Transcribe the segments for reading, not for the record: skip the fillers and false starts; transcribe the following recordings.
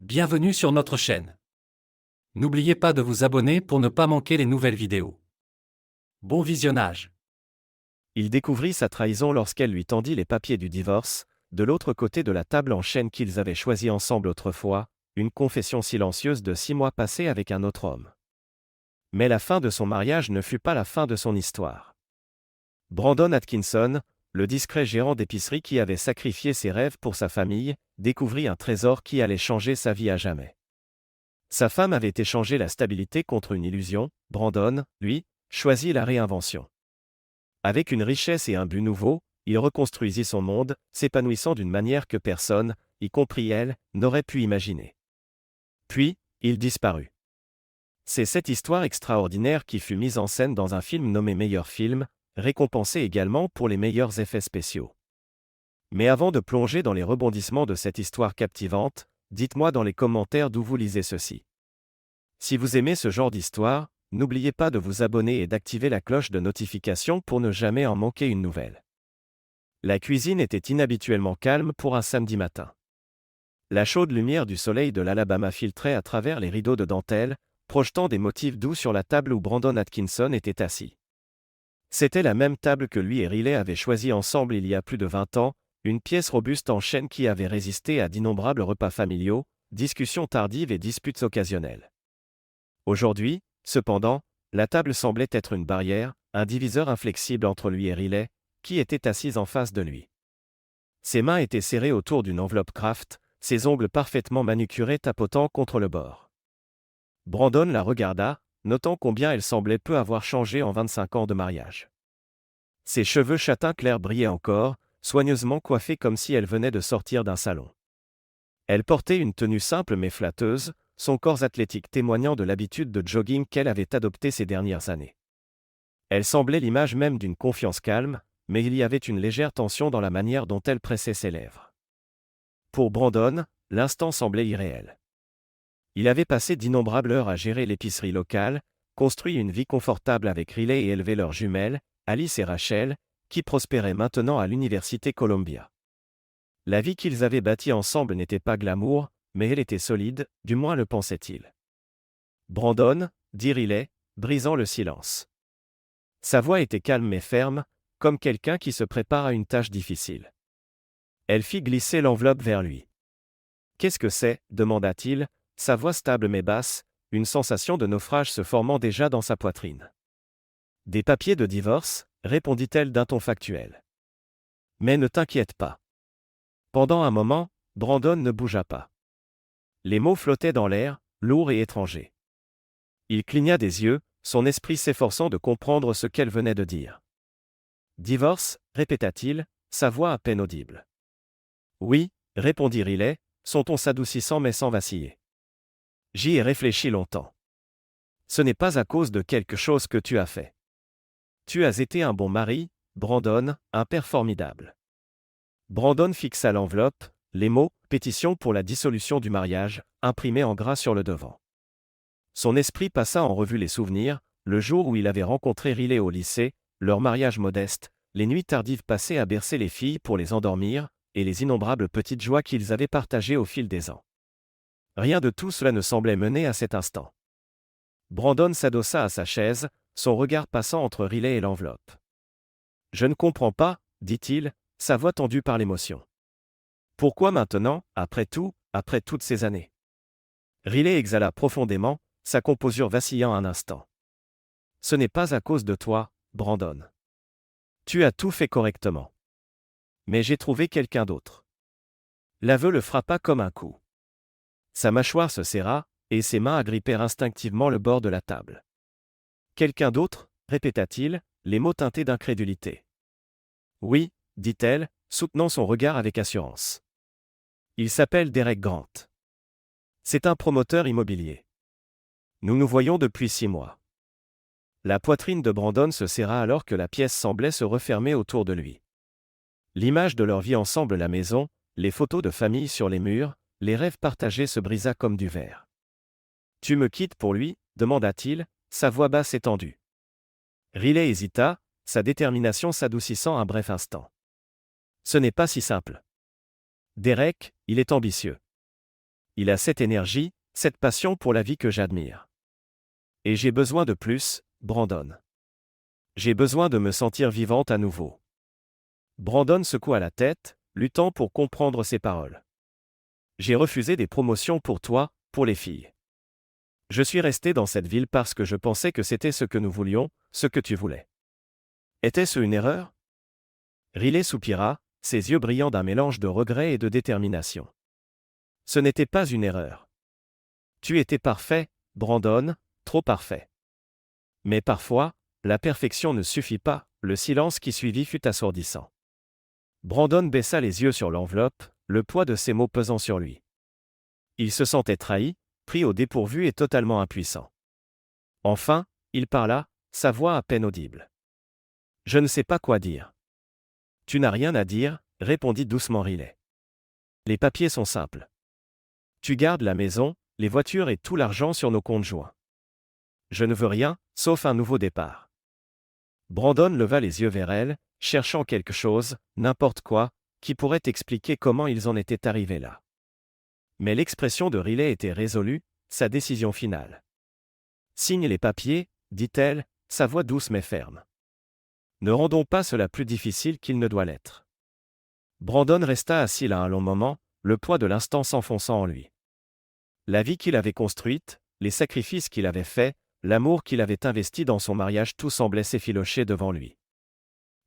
Bienvenue sur notre chaîne. N'oubliez pas de vous abonner pour ne pas manquer les nouvelles vidéos. Bon visionnage. Il découvrit sa trahison lorsqu'elle lui tendit les papiers du divorce, de l'autre côté de la table en chêne qu'ils avaient choisie ensemble autrefois, une confession silencieuse de 6 mois passés avec un autre homme. Mais la fin de son mariage ne fut pas la fin de son histoire. Brandon Atkinson, le discret gérant d'épicerie qui avait sacrifié ses rêves pour sa famille, découvrit un trésor qui allait changer sa vie à jamais. Sa femme avait échangé la stabilité contre une illusion, Brandon, lui, choisit la réinvention. Avec une richesse et un but nouveau, il reconstruisit son monde, s'épanouissant d'une manière que personne, y compris elle, n'aurait pu imaginer. Puis, il disparut. C'est cette histoire extraordinaire qui fut mise en scène dans un film nommé Meilleur film, récompensé également pour les meilleurs effets spéciaux. Mais avant de plonger dans les rebondissements de cette histoire captivante, dites-moi dans les commentaires d'où vous lisez ceci. Si vous aimez ce genre d'histoire, n'oubliez pas de vous abonner et d'activer la cloche de notification pour ne jamais en manquer une nouvelle. La cuisine était inhabituellement calme pour un samedi matin. La chaude lumière du soleil de l'Alabama filtrait à travers les rideaux de dentelle, projetant des motifs doux sur la table où Brandon Atkinson était assis. C'était la même table que lui et Riley avaient choisie ensemble il y a plus de 20 ans, une pièce robuste en chêne qui avait résisté à d'innombrables repas familiaux, discussions tardives et disputes occasionnelles. Aujourd'hui, cependant, la table semblait être une barrière, un diviseur inflexible entre lui et Riley, qui était assise en face de lui. Ses mains étaient serrées autour d'une enveloppe Kraft, ses ongles parfaitement manucurés tapotant contre le bord. Brandon la regarda, notant combien elle semblait peu avoir changé en 25 ans de mariage. Ses cheveux châtain clair brillaient encore, soigneusement coiffés comme si elle venait de sortir d'un salon. Elle portait une tenue simple mais flatteuse, son corps athlétique témoignant de l'habitude de jogging qu'elle avait adoptée ces dernières années. Elle semblait l'image même d'une confiance calme, mais il y avait une légère tension dans la manière dont elle pressait ses lèvres. Pour Brandon, l'instant semblait irréel. Il avait passé d'innombrables heures à gérer l'épicerie locale, construit une vie confortable avec Riley et élevé leurs jumelles, Alice et Rachel, qui prospéraient maintenant à l'université Columbia. La vie qu'ils avaient bâtie ensemble n'était pas glamour, mais elle était solide, du moins le pensait-il. Brandon, dit Riley, brisant le silence. Sa voix était calme mais ferme, comme quelqu'un qui se prépare à une tâche difficile. Elle fit glisser l'enveloppe vers lui. « Qu'est-ce que c'est » demanda-t-il, sa voix stable mais basse, une sensation de naufrage se formant déjà dans sa poitrine. « Des papiers de divorce » répondit-elle d'un ton factuel. « Mais ne t'inquiète pas. » Pendant un moment, Brandon ne bougea pas. Les mots flottaient dans l'air, lourds et étrangers. Il cligna des yeux, son esprit s'efforçant de comprendre ce qu'elle venait de dire. « Divorce » répéta-t-il, sa voix à peine audible. « Oui » répondit Riley, son ton s'adoucissant mais sans vaciller. « J'y ai réfléchi longtemps. Ce n'est pas à cause de quelque chose que tu as fait. Tu as été un bon mari, Brandon, un père formidable. » Brandon fixa l'enveloppe, les mots « pétition pour la dissolution du mariage » imprimés en gras sur le devant. Son esprit passa en revue les souvenirs, le jour où il avait rencontré Riley au lycée, leur mariage modeste, les nuits tardives passées à bercer les filles pour les endormir, et les innombrables petites joies qu'ils avaient partagées au fil des ans. Rien de tout cela ne semblait mener à cet instant. Brandon s'adossa à sa chaise, son regard passant entre Riley et l'enveloppe. « Je ne comprends pas, » dit-il, sa voix tendue par l'émotion. « Pourquoi maintenant, après tout, après toutes ces années ?» Riley exhala profondément, sa composure vacillant un instant. « Ce n'est pas à cause de toi, Brandon. Tu as tout fait correctement. Mais j'ai trouvé quelqu'un d'autre. » L'aveu le frappa comme un coup. Sa mâchoire se serra, et ses mains agrippèrent instinctivement le bord de la table. « Quelqu'un d'autre » répéta-t-il, les mots teintés d'incrédulité. « Oui » dit-elle, soutenant son regard avec assurance. « Il s'appelle Derek Grant. C'est un promoteur immobilier. Nous nous voyons depuis 6 mois. » La poitrine de Brandon se serra alors que la pièce semblait se refermer autour de lui. L'image de leur vie ensemble à la maison, les photos de famille sur les murs, les rêves partagés se brisa comme du verre. « Tu me quittes pour lui » demanda-t-il, sa voix basse et tendue. Riley hésita, sa détermination s'adoucissant un bref instant. « Ce n'est pas si simple. Derek, il est ambitieux. Il a cette énergie, cette passion pour la vie que j'admire. Et j'ai besoin de plus, Brandon. J'ai besoin de me sentir vivante à nouveau. Brandon secoua la tête, luttant pour comprendre ses paroles. J'ai refusé des promotions pour toi, pour les filles. Je suis resté dans cette ville parce que je pensais que c'était ce que nous voulions, ce que tu voulais. Était-ce une erreur? Riley soupira, ses yeux brillant d'un mélange de regret et de détermination. Ce n'était pas une erreur. Tu étais parfait, Brandon, trop parfait. Mais parfois, la perfection ne suffit pas, le silence qui suivit fut assourdissant. Brandon baissa les yeux sur l'enveloppe, le poids de ses mots pesant sur lui. Il se sentait trahi, pris au dépourvu et totalement impuissant. Enfin, il parla, sa voix à peine audible. « Je ne sais pas quoi dire. »« Tu n'as rien à dire, » répondit doucement Riley. « Les papiers sont simples. Tu gardes la maison, les voitures et tout l'argent sur nos comptes joints. Je ne veux rien, sauf un nouveau départ. » Brandon leva les yeux vers elle, cherchant quelque chose, n'importe quoi, qui pourrait expliquer comment ils en étaient arrivés là. Mais l'expression de Riley était résolue, sa décision finale. « Signe les papiers, dit-elle, sa voix douce mais ferme. Ne rendons pas cela plus difficile qu'il ne doit l'être. » Brandon resta assis là un long moment, le poids de l'instant s'enfonçant en lui. La vie qu'il avait construite, les sacrifices qu'il avait faits, l'amour qu'il avait investi dans son mariage, tout semblait s'effilocher devant lui.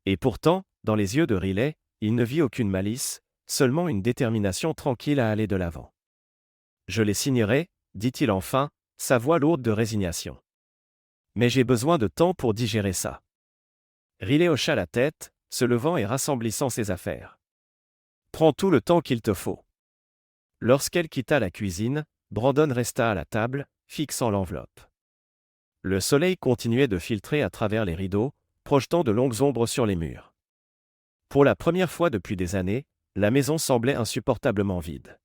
Et pourtant, dans les yeux de Riley, il ne vit aucune malice, seulement une détermination tranquille à aller de l'avant. « Je les signerai, » dit-il enfin, sa voix lourde de résignation. « Mais j'ai besoin de temps pour digérer ça. » Riley hocha la tête, se levant et rassemblissant ses affaires. « Prends tout le temps qu'il te faut. » Lorsqu'elle quitta la cuisine, Brandon resta à la table, fixant l'enveloppe. Le soleil continuait de filtrer à travers les rideaux, projetant de longues ombres sur les murs. Pour la première fois depuis des années, la maison semblait insupportablement vide.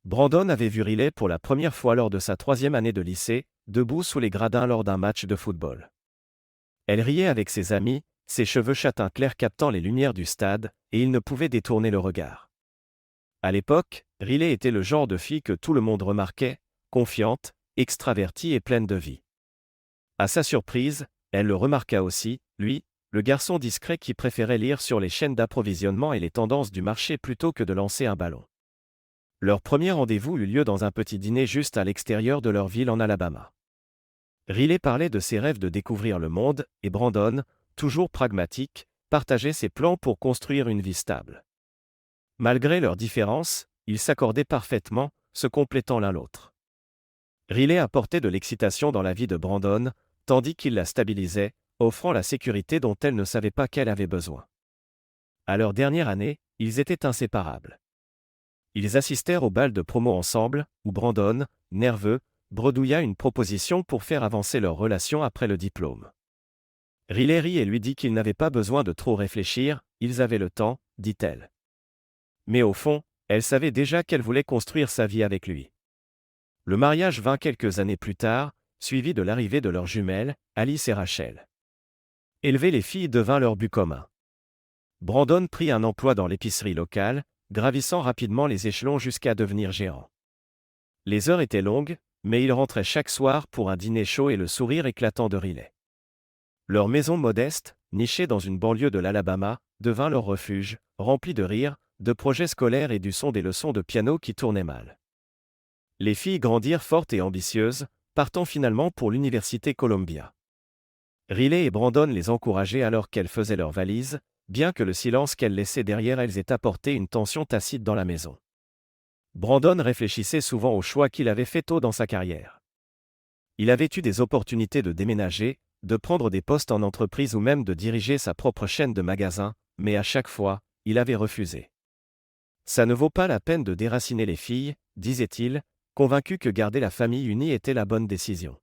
Brandon avait vu Riley pour la première fois lors de sa 3e année de lycée, debout sous les gradins lors d'un match de football. Elle riait avec ses amis, ses cheveux châtain clair captant les lumières du stade, et il ne pouvait détourner le regard. À l'époque, Riley était le genre de fille que tout le monde remarquait, confiante, extravertie et pleine de vie. À sa surprise, elle le remarqua aussi, lui, le garçon discret qui préférait lire sur les chaînes d'approvisionnement et les tendances du marché plutôt que de lancer un ballon. Leur premier rendez-vous eut lieu dans un petit dîner juste à l'extérieur de leur ville en Alabama. Riley parlait de ses rêves de découvrir le monde, et Brandon, toujours pragmatique, partageait ses plans pour construire une vie stable. Malgré leurs différences, ils s'accordaient parfaitement, se complétant l'un l'autre. Riley apportait de l'excitation dans la vie de Brandon, tandis qu'il la stabilisait, offrant la sécurité dont elle ne savait pas qu'elle avait besoin. À leur dernière année, ils étaient inséparables. Ils assistèrent au bal de promo ensemble, où Brandon, nerveux, bredouilla une proposition pour faire avancer leur relation après le diplôme. Riley rit et lui dit qu'ils n'avaient pas besoin de trop réfléchir, ils avaient le temps, dit-elle. Mais au fond, elle savait déjà qu'elle voulait construire sa vie avec lui. Le mariage vint quelques années plus tard, suivi de l'arrivée de leurs jumelles, Alice et Rachel. Élever les filles devint leur but commun. Brandon prit un emploi dans l'épicerie locale, gravissant rapidement les échelons jusqu'à devenir gérant. Les heures étaient longues, mais il rentrait chaque soir pour un dîner chaud et le sourire éclatant de Riley. Leur maison modeste, nichée dans une banlieue de l'Alabama, devint leur refuge, rempli de rires, de projets scolaires et du son des leçons de piano qui tournaient mal. Les filles grandirent fortes et ambitieuses, partant finalement pour l'université Columbia. Riley et Brandon les encourageaient alors qu'elles faisaient leurs valises, bien que le silence qu'elles laissaient derrière elles ait apporté une tension tacite dans la maison. Brandon réfléchissait souvent aux choix qu'il avait faits tôt dans sa carrière. Il avait eu des opportunités de déménager, de prendre des postes en entreprise ou même de diriger sa propre chaîne de magasins, mais à chaque fois, il avait refusé. Ça ne vaut pas la peine de déraciner les filles, disait-il, convaincu que garder la famille unie était la bonne décision.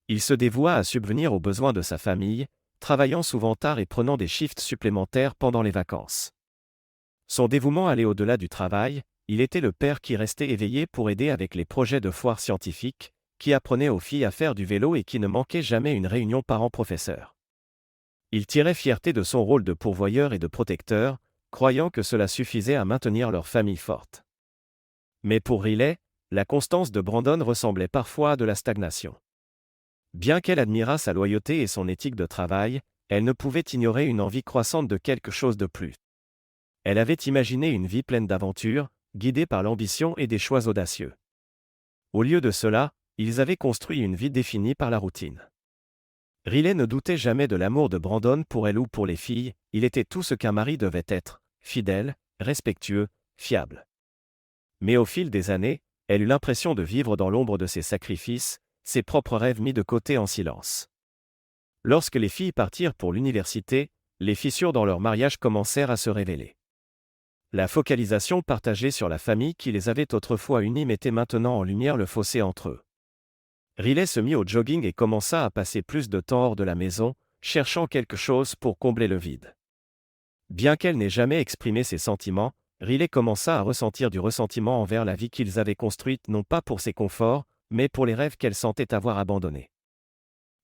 Il se dévoua à subvenir aux besoins de sa famille, travaillant souvent tard et prenant des shifts supplémentaires pendant les vacances. Son dévouement allait au-delà du travail, il était le père qui restait éveillé pour aider avec les projets de foires scientifiques, qui apprenait aux filles à faire du vélo et qui ne manquait jamais une réunion parents-professeurs. Il tirait fierté de son rôle de pourvoyeur et de protecteur, croyant que cela suffisait à maintenir leur famille forte. Mais pour Riley, la constance de Brandon ressemblait parfois à de la stagnation. Bien qu'elle admirât sa loyauté et son éthique de travail, elle ne pouvait ignorer une envie croissante de quelque chose de plus. Elle avait imaginé une vie pleine d'aventures, guidée par l'ambition et des choix audacieux. Au lieu de cela, ils avaient construit une vie définie par la routine. Riley ne doutait jamais de l'amour de Brandon pour elle ou pour les filles, il était tout ce qu'un mari devait être, fidèle, respectueux, fiable. Mais au fil des années, elle eut l'impression de vivre dans l'ombre de ses sacrifices, ses propres rêves mis de côté en silence. Lorsque les filles partirent pour l'université, les fissures dans leur mariage commencèrent à se révéler. La focalisation partagée sur la famille qui les avait autrefois unis mettait maintenant en lumière le fossé entre eux. Riley se mit au jogging et commença à passer plus de temps hors de la maison, cherchant quelque chose pour combler le vide. Bien qu'elle n'ait jamais exprimé ses sentiments, Riley commença à ressentir du ressentiment envers la vie qu'ils avaient construite non pas pour ses conforts, mais pour les rêves qu'elle sentait avoir abandonnés.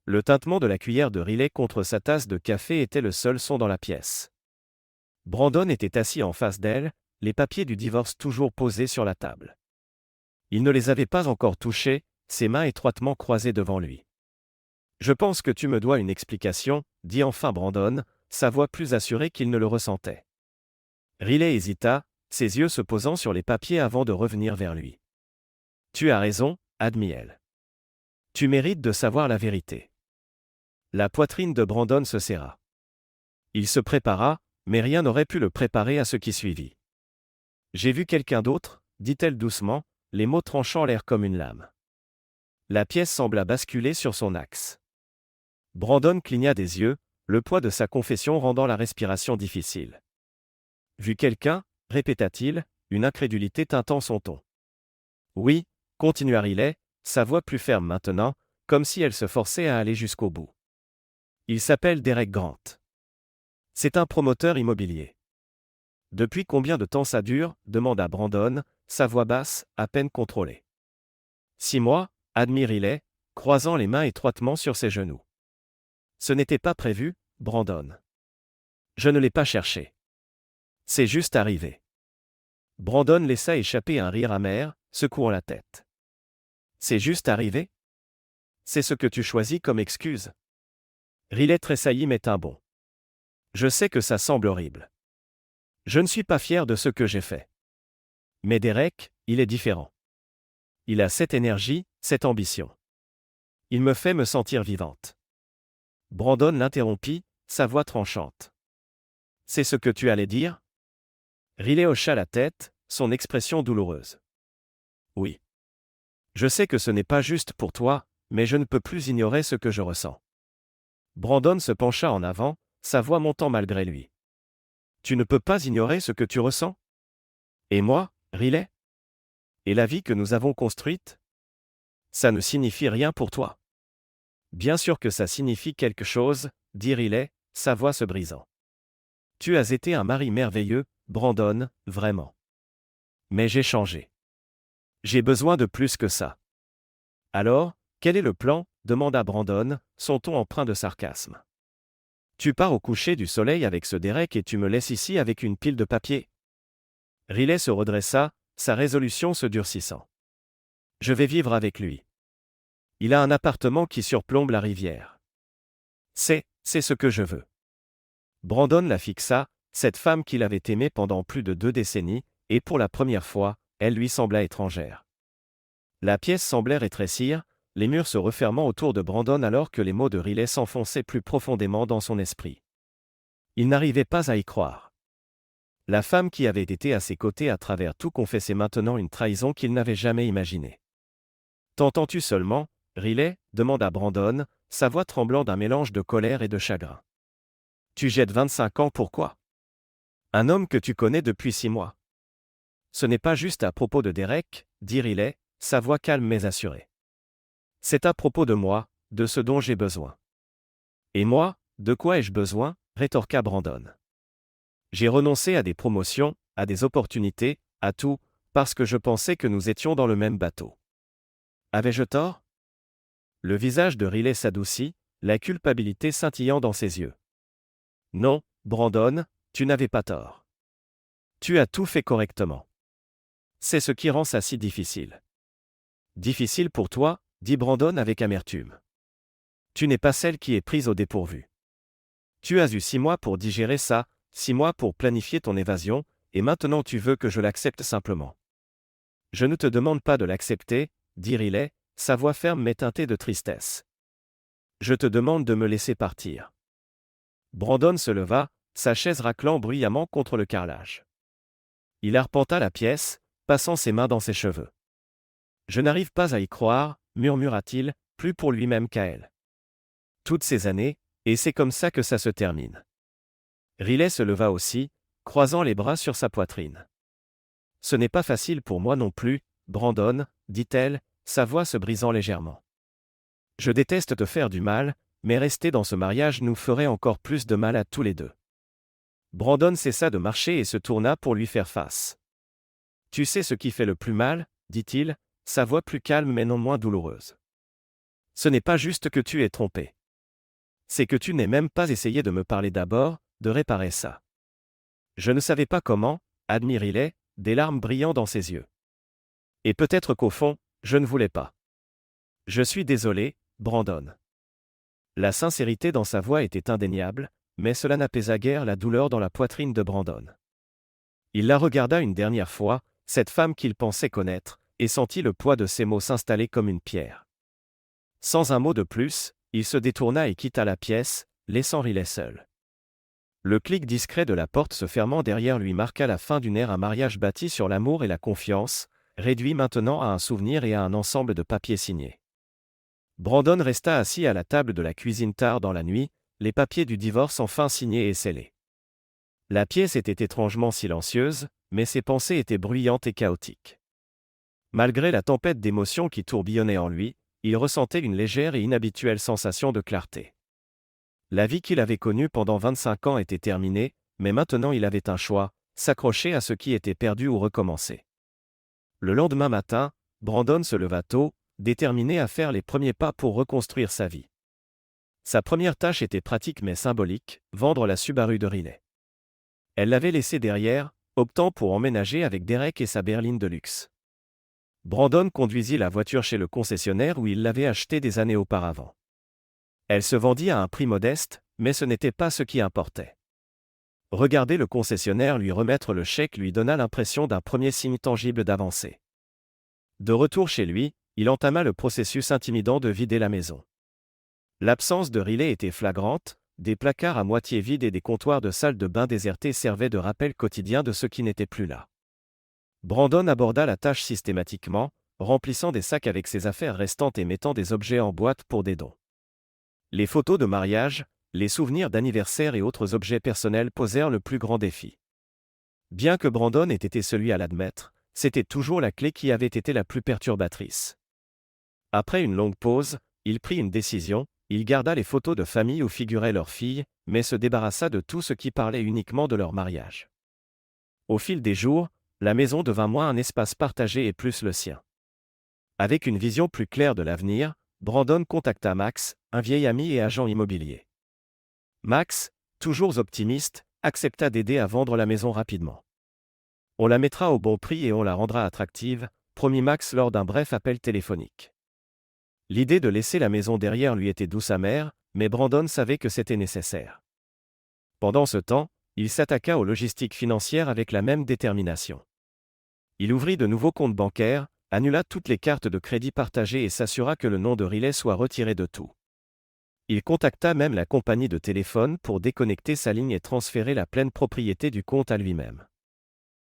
Le tintement de la cuillère de Riley contre sa tasse de café était le seul son dans la pièce. Brandon était assis en face d'elle, les papiers du divorce toujours posés sur la table. Il ne les avait pas encore touchés, ses mains étroitement croisées devant lui. « Je pense que tu me dois une explication », dit enfin Brandon, sa voix plus assurée qu'il ne le ressentait. Riley hésita, ses yeux se posant sur les papiers avant de revenir vers lui. « Tu as raison, » admit-elle. « Tu mérites de savoir la vérité. » La poitrine de Brandon se serra. Il se prépara, mais rien n'aurait pu le préparer à ce qui suivit. « J'ai vu quelqu'un d'autre » dit-elle doucement, les mots tranchant l'air comme une lame. La pièce sembla basculer sur son axe. Brandon cligna des yeux, le poids de sa confession rendant la respiration difficile. « Vu quelqu'un » répéta-t-il, une incrédulité teintant son ton. « Oui » continua Riley, sa voix plus ferme maintenant, comme si elle se forçait à aller jusqu'au bout. « Il s'appelle Derek Grant. C'est un promoteur immobilier. » « Depuis combien de temps ça dure » demanda Brandon, sa voix basse, à peine contrôlée. « 6 mois » admit Riley, croisant les mains étroitement sur ses genoux. « Ce n'était pas prévu, Brandon. Je ne l'ai pas cherché. C'est juste arrivé. » Brandon laissa échapper un rire amer, secouant la tête. « C'est juste arrivé ? C'est ce que tu choisis comme excuse ?» Riley tressaillit mais tint bon. « Je sais que ça semble horrible. Je ne suis pas fier de ce que j'ai fait. Mais Derek, il est différent. Il a cette énergie, cette ambition. Il me fait me sentir vivante. » Brandon l'interrompit, sa voix tranchante. « C'est ce que tu allais dire ?» Riley hocha la tête, son expression douloureuse. « Oui. Je sais que ce n'est pas juste pour toi, mais je ne peux plus ignorer ce que je ressens. » Brandon se pencha en avant, sa voix montant malgré lui. « Tu ne peux pas ignorer ce que tu ressens ? Et moi, Riley ? Et la vie que nous avons construite ? Ça ne signifie rien pour toi. » « Bien sûr que ça signifie quelque chose, » dit Riley, sa voix se brisant. « Tu as été un mari merveilleux, Brandon, vraiment. Mais j'ai changé. J'ai besoin de plus que ça. » « Alors, quel est le plan » demanda Brandon, son ton empreint de sarcasme. « Tu pars au coucher du soleil avec ce Derek et tu me laisses ici avec une pile de papier. » Riley se redressa, sa résolution se durcissant. « Je vais vivre avec lui. Il a un appartement qui surplombe la rivière. C'est ce que je veux. » Brandon la fixa, cette femme qu'il avait aimée pendant plus de 2 décennies, et pour la première fois, elle lui sembla étrangère. La pièce semblait rétrécir, les murs se refermant autour de Brandon alors que les mots de Riley s'enfonçaient plus profondément dans son esprit. Il n'arrivait pas à y croire. La femme qui avait été à ses côtés à travers tout confessait maintenant une trahison qu'il n'avait jamais imaginée. « T'entends-tu seulement, Riley » demanda Brandon, sa voix tremblant d'un mélange de colère et de chagrin. « Tu jettes 25 ans pourquoi ? Un homme que tu connais depuis 6 mois. » « Ce n'est pas juste à propos de Derek, » dit Riley, sa voix calme mais assurée. « C'est à propos de moi, de ce dont j'ai besoin. »« Et moi, de quoi ai-je besoin » rétorqua Brandon. « J'ai renoncé à des promotions, à des opportunités, à tout, parce que je pensais que nous étions dans le même bateau. Avais-je tort ?» Le visage de Riley s'adoucit, la culpabilité scintillant dans ses yeux. « Non, Brandon, tu n'avais pas tort. Tu as tout fait correctement. C'est ce qui rend ça si difficile. Difficile pour toi, dit Brandon avec amertume. Tu n'es pas celle qui est prise au dépourvu. Tu as eu 6 mois pour digérer ça, 6 mois pour planifier ton évasion, et maintenant tu veux que je l'accepte simplement. Je ne te demande pas de l'accepter, dit Riley, sa voix ferme mais teintée de tristesse. Je te demande de me laisser partir. Brandon se leva, sa chaise raclant bruyamment contre le carrelage. Il arpenta la pièce, passant ses mains dans ses cheveux. Je n'arrive pas à y croire, murmura-t-il, plus pour lui-même qu'à elle. Toutes ces années, et c'est comme ça que ça se termine. Riley se leva aussi, croisant les bras sur sa poitrine. Ce n'est pas facile pour moi non plus, Brandon, dit-elle, sa voix se brisant légèrement. Je déteste te faire du mal, mais rester dans ce mariage nous ferait encore plus de mal à tous les deux. Brandon cessa de marcher et se tourna pour lui faire face. Tu sais ce qui fait le plus mal, dit-il, sa voix plus calme mais non moins douloureuse. Ce n'est pas juste que tu aies trompé. C'est que tu n'aies même pas essayé de me parler d'abord, de réparer ça. Je ne savais pas comment, admit Riley, des larmes brillant dans ses yeux. Et peut-être qu'au fond, je ne voulais pas. Je suis désolé, Brandon. La sincérité dans sa voix était indéniable, mais cela n'apaisa guère la douleur dans la poitrine de Brandon. Il la regarda une dernière fois, cette femme qu'il pensait connaître, et sentit le poids de ses mots s'installer comme une pierre. Sans un mot de plus, il se détourna et quitta la pièce, laissant Riley seul. Le clic discret de la porte se fermant derrière lui marqua la fin d'une ère, un mariage bâti sur l'amour et la confiance, réduit maintenant à un souvenir et à un ensemble de papiers signés. Brandon resta assis à la table de la cuisine tard dans la nuit, les papiers du divorce enfin signés et scellés. La pièce était étrangement silencieuse, mais ses pensées étaient bruyantes et chaotiques. Malgré la tempête d'émotions qui tourbillonnait en lui, il ressentait une légère et inhabituelle sensation de clarté. La vie qu'il avait connue pendant 25 ans était terminée, mais maintenant il avait un choix, s'accrocher à ce qui était perdu ou recommencer. Le lendemain matin, Brandon se leva tôt, déterminé à faire les premiers pas pour reconstruire sa vie. Sa première tâche était pratique mais symbolique, vendre la Subaru de Riley. Elle l'avait laissée derrière, optant pour emménager avec Derek et sa berline de luxe. Brandon conduisit la voiture chez le concessionnaire où il l'avait achetée des années auparavant. Elle se vendit à un prix modeste, mais ce n'était pas ce qui importait. Regarder le concessionnaire lui remettre le chèque lui donna l'impression d'un premier signe tangible d'avancée. De retour chez lui, il entama le processus intimidant de vider la maison. L'absence de Riley était flagrante, des placards à moitié vides et des comptoirs de salle de bain désertés servaient de rappel quotidien de ce qui n'était plus là. Brandon aborda la tâche systématiquement, remplissant des sacs avec ses affaires restantes et mettant des objets en boîte pour des dons. Les photos de mariage, les souvenirs d'anniversaire et autres objets personnels posèrent le plus grand défi. Bien que Brandon ait été celui à l'admettre, c'était toujours la clé qui avait été la plus perturbatrice. Après une longue pause, il prit une décision, il garda les photos de famille où figurait leur fille, mais se débarrassa de tout ce qui parlait uniquement de leur mariage. Au fil des jours, la maison devint moins un espace partagé et plus le sien. Avec une vision plus claire de l'avenir, Brandon contacta Max, un vieil ami et agent immobilier. Max, toujours optimiste, accepta d'aider à vendre la maison rapidement. On la mettra au bon prix et on la rendra attractive, promit Max lors d'un bref appel téléphonique. L'idée de laisser la maison derrière lui était douce amère, mais Brandon savait que c'était nécessaire. Pendant ce temps, il s'attaqua aux logistiques financières avec la même détermination. Il ouvrit de nouveaux comptes bancaires, annula toutes les cartes de crédit partagées et s'assura que le nom de Riley soit retiré de tout. Il contacta même la compagnie de téléphone pour déconnecter sa ligne et transférer la pleine propriété du compte à lui-même.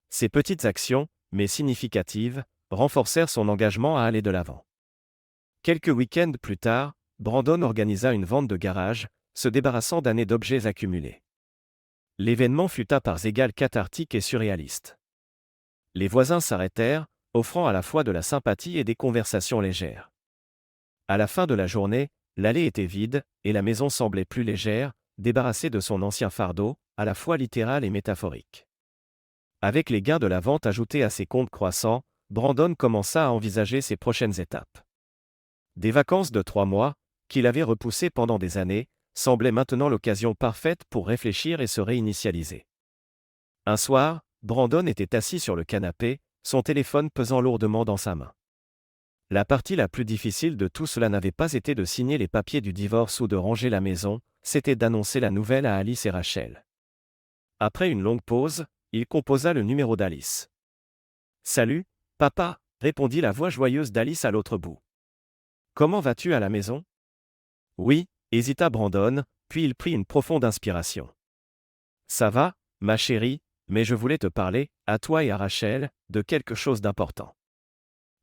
Ces petites actions, mais significatives, renforcèrent son engagement à aller de l'avant. Quelques week-ends plus tard, Brandon organisa une vente de garage, se débarrassant d'années d'objets accumulés. L'événement fut à parts égales cathartique et surréaliste. Les voisins s'arrêtèrent, offrant à la fois de la sympathie et des conversations légères. À la fin de la journée, l'allée était vide, et la maison semblait plus légère, débarrassée de son ancien fardeau, à la fois littéral et métaphorique. Avec les gains de la vente ajoutés à ses comptes croissants, Brandon commença à envisager ses prochaines étapes. Des vacances de 3 mois, qu'il avait repoussées pendant des années, semblaient maintenant l'occasion parfaite pour réfléchir et se réinitialiser. Un soir, Brandon était assis sur le canapé, son téléphone pesant lourdement dans sa main. La partie la plus difficile de tout cela n'avait pas été de signer les papiers du divorce ou de ranger la maison, c'était d'annoncer la nouvelle à Alice et Rachel. Après une longue pause, il composa le numéro d'Alice. « Salut, papa », répondit la voix joyeuse d'Alice à l'autre bout. « Comment vas-tu à la maison ?»« Oui », hésita Brandon, puis il prit une profonde inspiration. « Ça va, ma chérie, mais je voulais te parler, à toi et à Rachel, de quelque chose d'important. »«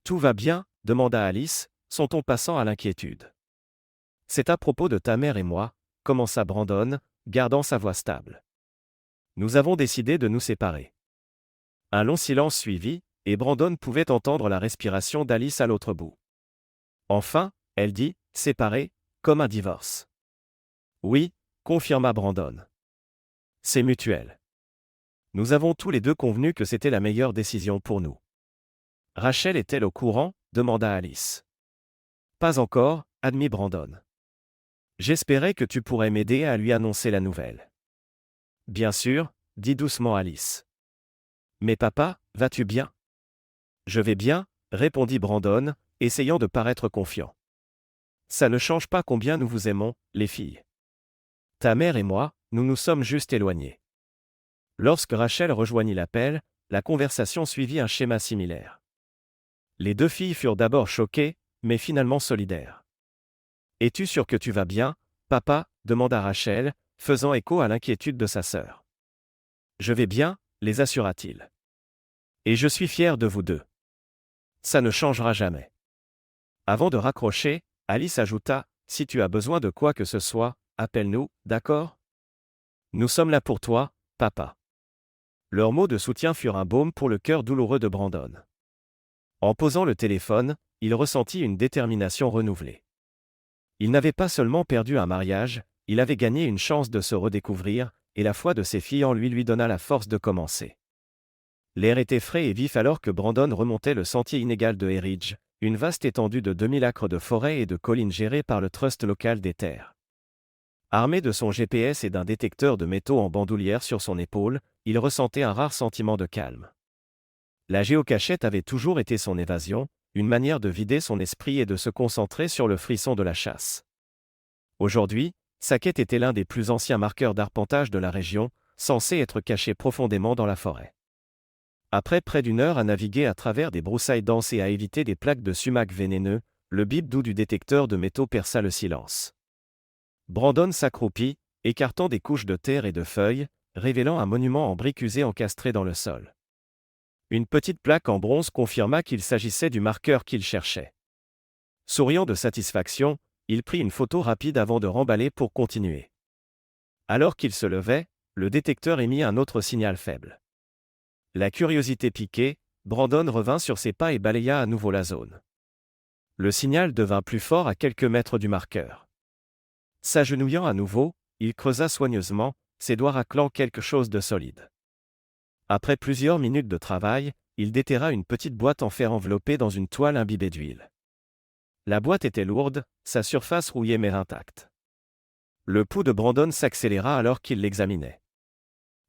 Tout va bien ?» demanda Alice, son ton passant à l'inquiétude. « C'est à propos de ta mère et moi », commença Brandon, gardant sa voix stable. « Nous avons décidé de nous séparer. » Un long silence suivit, et Brandon pouvait entendre la respiration d'Alice à l'autre bout. Enfin, elle dit, « Séparés, comme un divorce. » « Oui », confirma Brandon. « C'est mutuel. Nous avons tous les deux convenu que c'était la meilleure décision pour nous. » « Rachel est-elle au courant ?» demanda Alice. « Pas encore », admit Brandon. « J'espérais que tu pourrais m'aider à lui annoncer la nouvelle. »« Bien sûr », dit doucement Alice. « Mais papa, vas-tu bien ?»« Je vais bien », répondit Brandon, essayant de paraître confiant. « Ça ne change pas combien nous vous aimons, les filles. Ta mère et moi, nous nous sommes juste éloignés. » Lorsque Rachel rejoignit l'appel, la conversation suivit un schéma similaire. Les deux filles furent d'abord choquées, mais finalement solidaires. « Es-tu sûr que tu vas bien, papa ?» demanda Rachel, faisant écho à l'inquiétude de sa sœur. « Je vais bien », les assura-t-il. « Et je suis fier de vous deux. Ça ne changera jamais. » Avant de raccrocher, Alice ajouta, « Si tu as besoin de quoi que ce soit, appelle-nous, d'accord ? Nous sommes là pour toi, papa. » Leurs mots de soutien furent un baume pour le cœur douloureux de Brandon. En posant le téléphone, il ressentit une détermination renouvelée. Il n'avait pas seulement perdu un mariage, il avait gagné une chance de se redécouvrir, et la foi de ses filles en lui donna la force de commencer. L'air était frais et vif alors que Brandon remontait le sentier inégal de Heridge, une vaste étendue de 2000 acres de forêt et de collines gérées par le Trust local des terres. Armé de son GPS et d'un détecteur de métaux en bandoulière sur son épaule, il ressentait un rare sentiment de calme. La géocachette avait toujours été son évasion, une manière de vider son esprit et de se concentrer sur le frisson de la chasse. Aujourd'hui, sa quête était l'un des plus anciens marqueurs d'arpentage de la région, censé être caché profondément dans la forêt. Après près d'une heure à naviguer à travers des broussailles denses et à éviter des plaques de sumac vénéneux, le bip doux du détecteur de métaux perça le silence. Brandon s'accroupit, écartant des couches de terre et de feuilles, révélant un monument en briques usées encastré dans le sol. Une petite plaque en bronze confirma qu'il s'agissait du marqueur qu'il cherchait. Souriant de satisfaction, il prit une photo rapide avant de remballer pour continuer. Alors qu'il se levait, le détecteur émit un autre signal faible. La curiosité piquée, Brandon revint sur ses pas et balaya à nouveau la zone. Le signal devint plus fort à quelques mètres du marqueur. S'agenouillant à nouveau, il creusa soigneusement, ses doigts raclant quelque chose de solide. Après plusieurs minutes de travail, il déterra une petite boîte en fer enveloppée dans une toile imbibée d'huile. La boîte était lourde, sa surface rouillée mais intacte. Le pouls de Brandon s'accéléra alors qu'il l'examinait.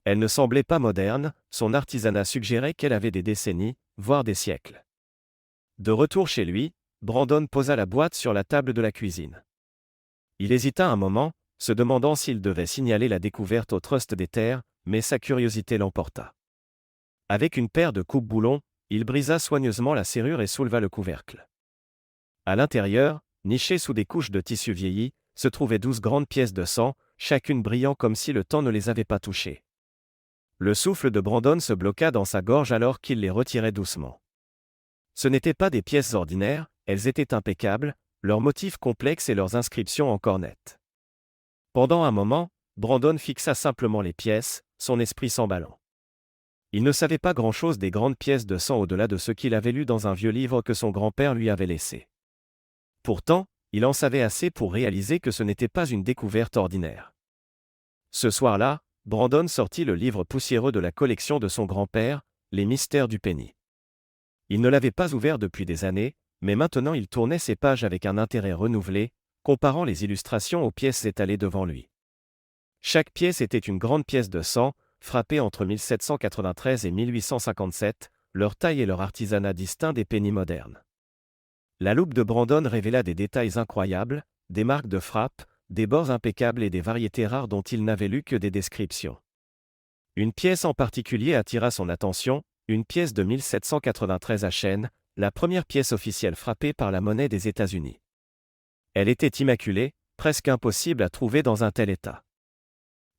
Elle ne semblait pas moderne, son artisanat suggérait qu'elle avait des décennies, voire des siècles. De retour chez lui, Brandon posa la boîte sur la table de la cuisine. Il hésita un moment, se demandant s'il devait signaler la découverte au Trust des terres, mais sa curiosité l'emporta. Avec une paire de coupe-boulons, il brisa soigneusement la serrure et souleva le couvercle. À l'intérieur, nichées sous des couches de tissu vieilli, se trouvaient 12 grandes pièces de sang, chacune brillant comme si le temps ne les avait pas touchées. Le souffle de Brandon se bloqua dans sa gorge alors qu'il les retirait doucement. Ce n'étaient pas des pièces ordinaires, elles étaient impeccables, leurs motifs complexes et leurs inscriptions encore nettes. Pendant un moment, Brandon fixa simplement les pièces, son esprit s'emballant. Il ne savait pas grand-chose des grandes pièces de sang au-delà de ce qu'il avait lu dans un vieux livre que son grand-père lui avait laissé. Pourtant, il en savait assez pour réaliser que ce n'était pas une découverte ordinaire. Ce soir-là, Brandon sortit le livre poussiéreux de la collection de son grand-père, Les Mystères du Penny. Il ne l'avait pas ouvert depuis des années, mais maintenant il tournait ses pages avec un intérêt renouvelé, comparant les illustrations aux pièces étalées devant lui. Chaque pièce était une grande pièce de sang, frappée entre 1793 et 1857, leur taille et leur artisanat distinct des pennies modernes. La loupe de Brandon révéla des détails incroyables, des marques de frappe, des bords impeccables et des variétés rares dont il n'avait lu que des descriptions. Une pièce en particulier attira son attention, une pièce de 1793 à chêne, la première pièce officielle frappée par la monnaie des États-Unis. Elle était immaculée, presque impossible à trouver dans un tel état.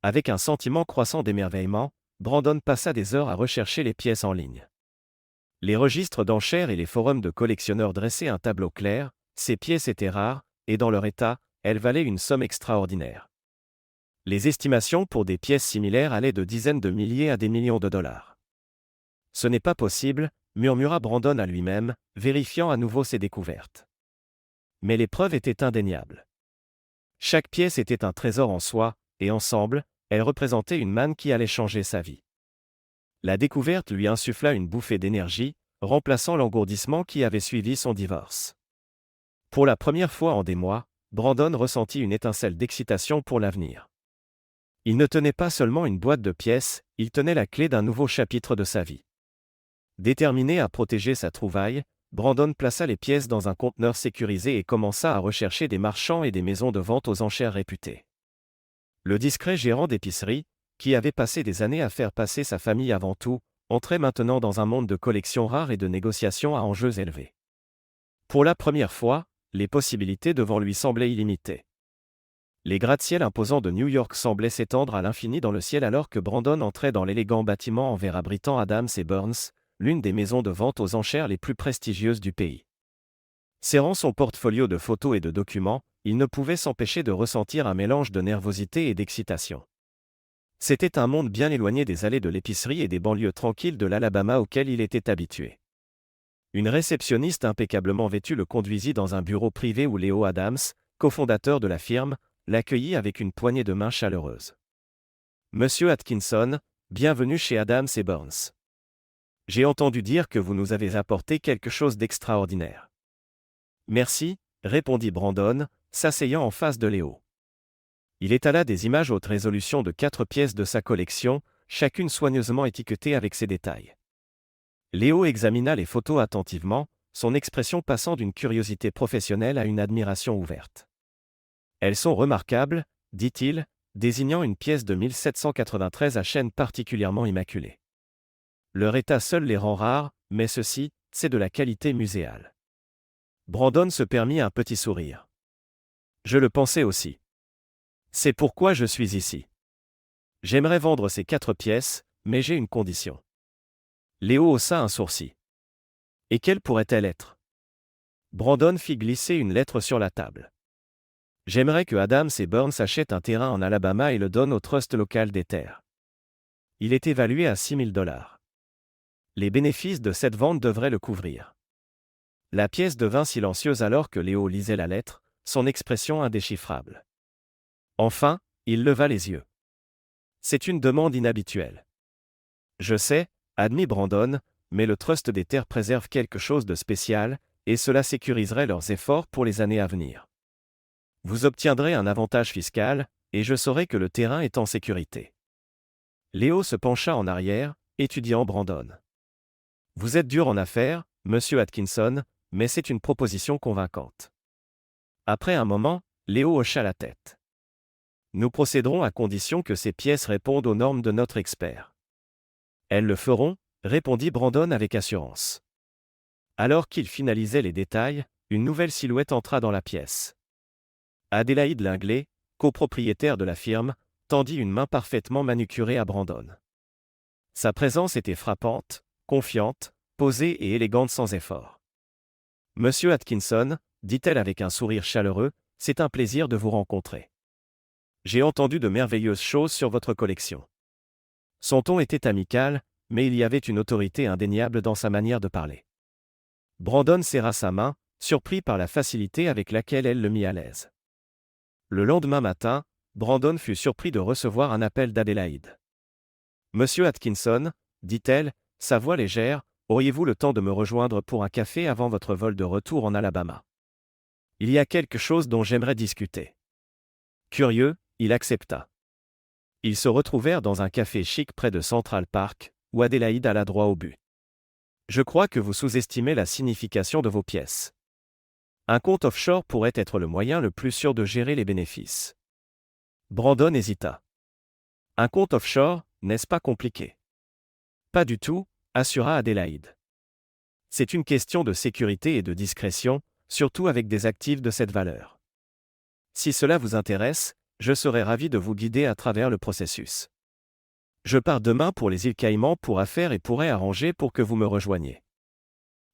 Avec un sentiment croissant d'émerveillement, Brandon passa des heures à rechercher les pièces en ligne. Les registres d'enchères et les forums de collectionneurs dressaient un tableau clair, ces pièces étaient rares, et dans leur état, elles valaient une somme extraordinaire. Les estimations pour des pièces similaires allaient de dizaines de milliers à des millions de dollars. « Ce n'est pas possible », murmura Brandon à lui-même, vérifiant à nouveau ses découvertes. Mais les preuves étaient indéniables. Chaque pièce était un trésor en soi, et ensemble, elles représentaient une manne qui allait changer sa vie. La découverte lui insuffla une bouffée d'énergie, remplaçant l'engourdissement qui avait suivi son divorce. Pour la première fois en des mois, Brandon ressentit une étincelle d'excitation pour l'avenir. Il ne tenait pas seulement une boîte de pièces, il tenait la clé d'un nouveau chapitre de sa vie. Déterminé à protéger sa trouvaille, Brandon plaça les pièces dans un conteneur sécurisé et commença à rechercher des marchands et des maisons de vente aux enchères réputées. Le discret gérant d'épicerie, qui avait passé des années à faire passer sa famille avant tout, entrait maintenant dans un monde de collections rares et de négociations à enjeux élevés. Pour la première fois, les possibilités devant lui semblaient illimitées. Les gratte-ciel imposants de New York semblaient s'étendre à l'infini dans le ciel alors que Brandon entrait dans l'élégant bâtiment en verre abritant Adams & Burns, l'une des maisons de vente aux enchères les plus prestigieuses du pays. Serrant son portfolio de photos et de documents, il ne pouvait s'empêcher de ressentir un mélange de nervosité et d'excitation. C'était un monde bien éloigné des allées de l'épicerie et des banlieues tranquilles de l'Alabama auxquelles il était habitué. Une réceptionniste impeccablement vêtue le conduisit dans un bureau privé où Léo Adams, cofondateur de la firme, l'accueillit avec une poignée de main chaleureuse. « Monsieur Atkinson, bienvenue chez Adams & Burns. J'ai entendu dire que vous nous avez apporté quelque chose d'extraordinaire. » « Merci », répondit Brandon, s'asseyant en face de Léo. Il étala des images haute résolution de 4 pièces de sa collection, chacune soigneusement étiquetée avec ses détails. Léo examina les photos attentivement, son expression passant d'une curiosité professionnelle à une admiration ouverte. « Elles sont remarquables, dit-il, désignant une pièce de 1793 à chêne particulièrement immaculée. Leur état seul les rend rares, mais ceci, c'est de la qualité muséale. » Brandon se permit un petit sourire. « Je le pensais aussi. C'est pourquoi je suis ici. J'aimerais vendre ces 4 pièces, mais j'ai une condition. » Léo haussa un sourcil. « Et quelle pourrait-elle être ?» Brandon fit glisser une lettre sur la table. « J'aimerais que Adams & Burns achètent un terrain en Alabama et le donnent au trust local des terres. Il est évalué à $6 000. Les bénéfices de cette vente devraient le couvrir. » La pièce devint silencieuse alors que Léo lisait la lettre, son expression indéchiffrable. Enfin, il leva les yeux. « C'est une demande inhabituelle. » « Je sais, » admit Brandon, « mais le Trust des terres préserve quelque chose de spécial, et cela sécuriserait leurs efforts pour les années à venir. Vous obtiendrez un avantage fiscal, et je saurai que le terrain est en sécurité. » Léo se pencha en arrière, étudiant Brandon. « Vous êtes dur en affaires, monsieur Atkinson, mais c'est une proposition convaincante. » Après un moment, Léo hocha la tête. « Nous procéderons à condition que ces pièces répondent aux normes de notre expert. » « Elles le feront, » répondit Brandon avec assurance. Alors qu'il finalisait les détails, une nouvelle silhouette entra dans la pièce. Adélaïde Lingley, copropriétaire de la firme, tendit une main parfaitement manucurée à Brandon. Sa présence était frappante, confiante, posée et élégante sans effort. « Monsieur Atkinson, » dit-elle avec un sourire chaleureux, « c'est un plaisir de vous rencontrer. J'ai entendu de merveilleuses choses sur votre collection. » Son ton était amical, mais il y avait une autorité indéniable dans sa manière de parler. Brandon serra sa main, surpris par la facilité avec laquelle elle le mit à l'aise. Le lendemain matin, Brandon fut surpris de recevoir un appel d'Adélaïde. « Monsieur Atkinson, » dit-elle, sa voix légère, « auriez-vous le temps de me rejoindre pour un café avant votre vol de retour en Alabama? Il y a quelque chose dont j'aimerais discuter. » Curieux, il accepta. Ils se retrouvèrent dans un café chic près de Central Park, où Adélaïde alla droit au but. « Je crois que vous sous-estimez la signification de vos pièces. Un compte offshore pourrait être le moyen le plus sûr de gérer les bénéfices. Brandon hésita. Un compte offshore, n'est-ce pas compliqué? Pas du tout, assura Adélaïde. C'est une question de sécurité et de discrétion, surtout avec des actifs de cette valeur. Si cela vous intéresse, je serai ravi de vous guider à travers le processus. Je pars demain pour les îles Caïmans pour affaires et pourrai arranger pour que vous me rejoigniez.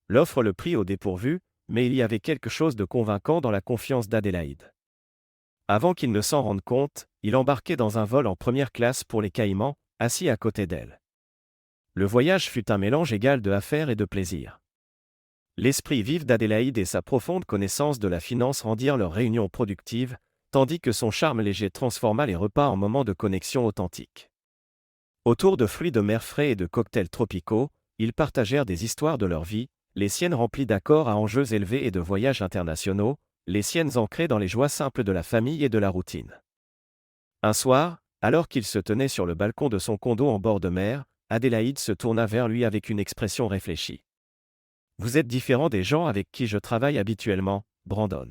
L'offre le prit au dépourvu, mais il y avait quelque chose de convaincant dans la confiance d'Adélaïde. Avant qu'il ne s'en rende compte, il embarquait dans un vol en première classe pour les Caïmans, assis à côté d'elle. Le voyage fut un mélange égal de affaires et de plaisir. L'esprit vif d'Adélaïde et sa profonde connaissance de la finance rendirent leur réunion productive, tandis que son charme léger transforma les repas en moments de connexion authentique. Autour de fruits de mer frais et de cocktails tropicaux, ils partagèrent des histoires de leur vie, les siennes remplies d'accords à enjeux élevés et de voyages internationaux, les siennes ancrées dans les joies simples de la famille et de la routine. Un soir, alors qu'il se tenait sur le balcon de son condo en bord de mer, Adélaïde se tourna vers lui avec une expression réfléchie. « Vous êtes différent des gens avec qui je travaille habituellement, Brandon.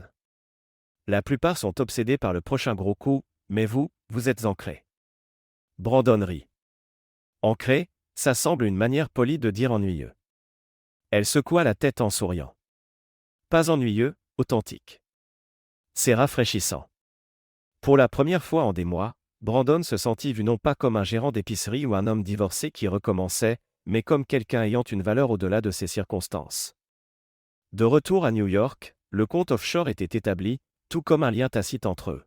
La plupart sont obsédés par le prochain gros coup, mais vous êtes ancré. » Brandon rit. Ancré, ça semble une manière polie de dire ennuyeux. Elle secoua la tête en souriant. Pas ennuyeux, authentique. C'est rafraîchissant. Pour la première fois en des mois, Brandon se sentit vu non pas comme un gérant d'épicerie ou un homme divorcé qui recommençait, mais comme quelqu'un ayant une valeur au-delà de ses circonstances. De retour à New York, le compte offshore était établi, tout comme un lien tacite entre eux.